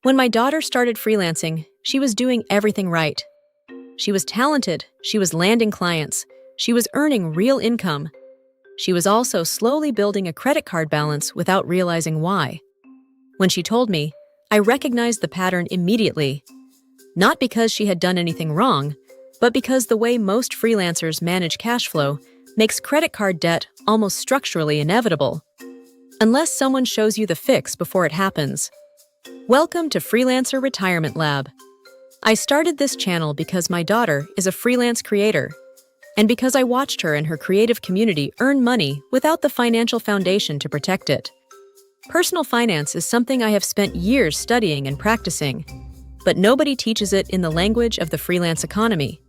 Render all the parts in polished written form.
When my daughter started freelancing, she was doing everything right. She was talented, she was landing clients, she was earning real income. She was also slowly building a credit card balance without realizing why. When she told me, I recognized the pattern immediately. Not because she had done anything wrong, but because the way most freelancers manage cash flow makes credit card debt almost structurally inevitable, unless someone shows you the fix before it happens. Welcome to Freelancer Retirement Lab. I started this channel because my daughter is a freelance creator, and because I watched her and her creative community earn money without the financial foundation to protect it. Personal finance is something I have spent years studying and practicing, but nobody teaches it in the language of the freelance economy.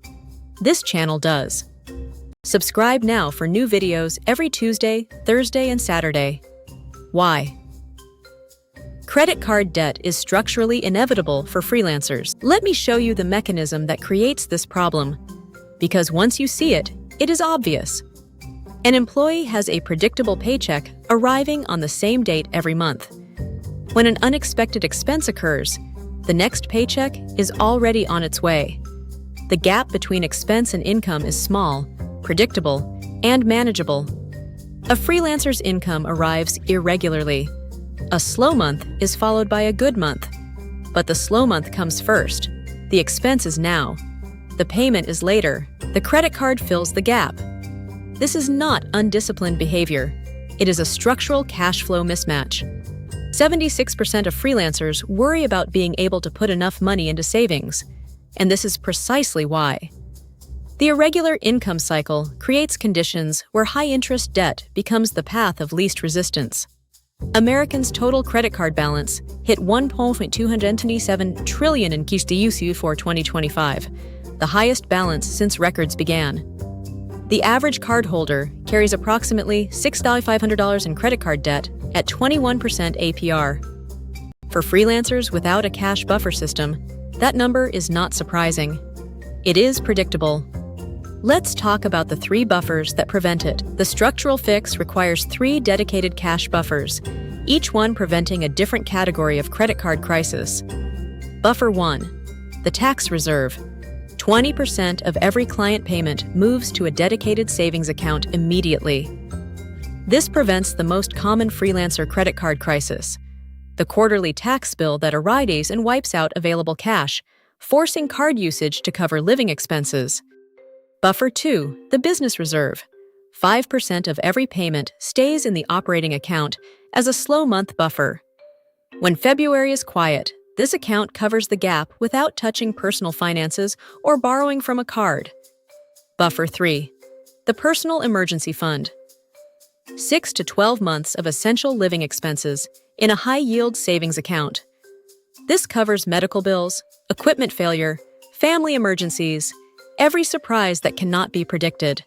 This channel does. Subscribe now for new videos every Tuesday, Thursday, and Saturday. Why? Credit card debt is structurally inevitable for freelancers. Let me show you the mechanism that creates this problem, because once you see it, it is obvious. An employee has a predictable paycheck arriving on the same date every month. When an unexpected expense occurs, the next paycheck is already on its way. The gap between expense and income is small, predictable, and manageable. A freelancer's income arrives irregularly. A slow month is followed by a good month. But the slow month comes first. The expense is now. The payment is later. The credit card fills the gap. This is not undisciplined behavior. It is a structural cash flow mismatch. 76% of freelancers worry about being able to put enough money into savings, and this is precisely why. The irregular income cycle creates conditions where high-interest debt becomes the path of least resistance. Americans' total credit card balance hit $1.227 trillion in Q2 for 2025, the highest balance since records began. The average cardholder carries approximately $6,500 in credit card debt at 21% APR. For freelancers without a cash buffer system, that number is not surprising. It is predictable. Let's talk about the 3 buffers that prevent it. The structural fix requires 3 dedicated cash buffers, each one preventing a different category of credit card crisis. Buffer 1. The tax reserve. 20% of every client payment moves to a dedicated savings account immediately. This prevents the most common freelancer credit card crisis, the quarterly tax bill that arrives and wipes out available cash, forcing card usage to cover living expenses. Buffer 2, the business reserve. 5% of every payment stays in the operating account as a slow month buffer. When February is quiet, this account covers the gap without touching personal finances or borrowing from a card. Buffer 3, the personal emergency fund. 6 to 12 months of essential living expenses in a high-yield savings account. This covers medical bills, equipment failure, family emergencies, every surprise that cannot be predicted.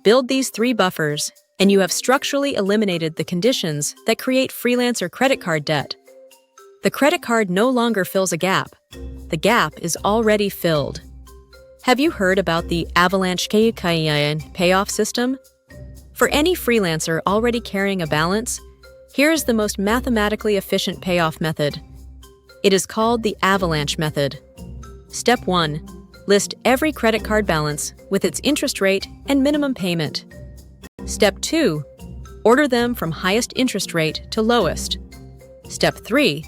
Build these 3 buffers, and you have structurally eliminated the conditions that create freelancer credit card debt. The credit card no longer fills a gap. The gap is already filled. Have you heard about the avalanche payoff system? For any freelancer already carrying a balance, here is the most mathematically efficient payoff method. It is called the avalanche method. Step 1. List every credit card balance with its interest rate and minimum payment. Step 2. Order them from highest interest rate to lowest. Step 3.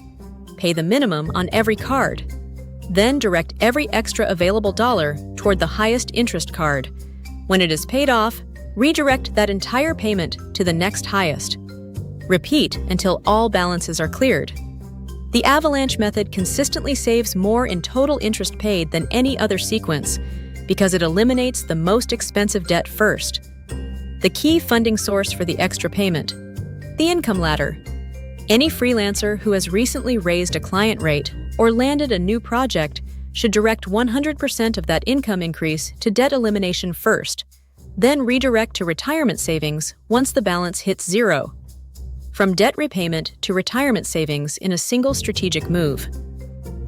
Pay the minimum on every card. Then direct every extra available dollar toward the highest interest card. When it is paid off, redirect that entire payment to the next highest. Repeat until all balances are cleared. The avalanche method consistently saves more in total interest paid than any other sequence because it eliminates the most expensive debt first. The key funding source for the extra payment: the income ladder. Any freelancer who has recently raised a client rate or landed a new project should direct 100% of that income increase to debt elimination first, then redirect to retirement savings once the balance hits 0. From debt repayment to retirement savings in a single strategic move.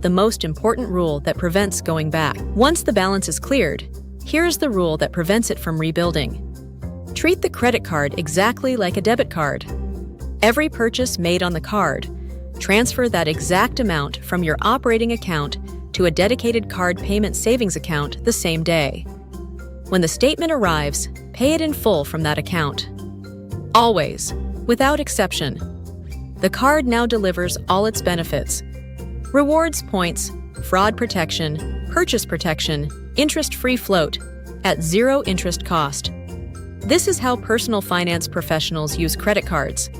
The most important rule that prevents going back. Once the balance is cleared, here's the rule that prevents it from rebuilding. Treat the credit card exactly like a debit card. Every purchase made on the card, Transfer that exact amount from your operating account to a dedicated card payment savings account the same day. When the statement arrives, pay it in full from that account. Always, without exception. The card now delivers all its benefits: rewards points, fraud protection, purchase protection, interest-free float, at zero interest cost. This is how personal finance professionals use credit cards,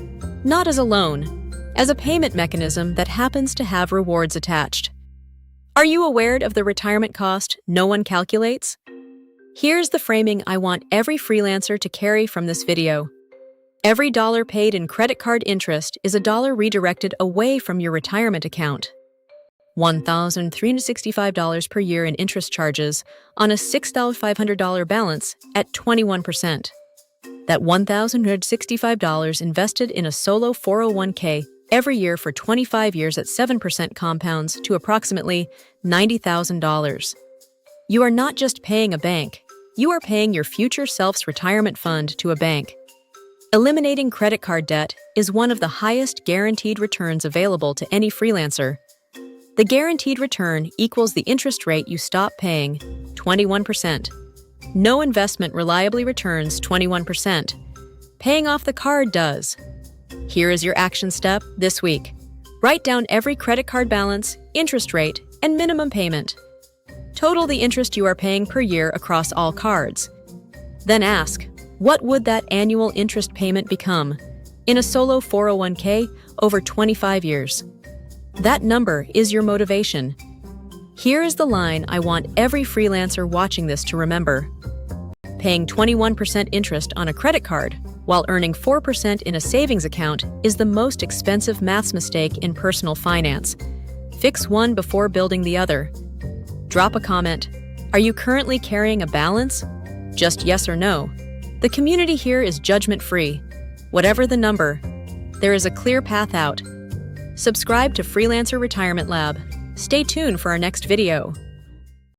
not as a loan, as a payment mechanism that happens to have rewards attached. Are you aware of the retirement cost no one calculates? Here's the framing I want every freelancer to carry from this video. Every dollar paid in credit card interest is a dollar redirected away from your retirement account. $1,365 per year in interest charges on a $6,500 balance at 21%. That $1,165 invested in a solo 401k every year for 25 years at 7% compounds to approximately $90,000. You are not just paying a bank, you are paying your future self's retirement fund to a bank. Eliminating credit card debt is one of the highest guaranteed returns available to any freelancer. The guaranteed return equals the interest rate you stop paying, 21%. No investment reliably returns 21%. Paying off the card does. Here is your action step this week. Write down every credit card balance, interest rate, and minimum payment. Total the interest you are paying per year across all cards. Then ask, what would that annual interest payment become in a solo 401k over 25 years? That number is your motivation. Here is the line I want every freelancer watching this to remember. Paying 21% interest on a credit card while earning 4% in a savings account is the most expensive maths mistake in personal finance. Fix one before building the other. Drop a comment. Are you currently carrying a balance? Just yes or no. The community here is judgment-free. Whatever the number, there is a clear path out. Subscribe to Freelancer Retirement Lab. Stay tuned for our next video.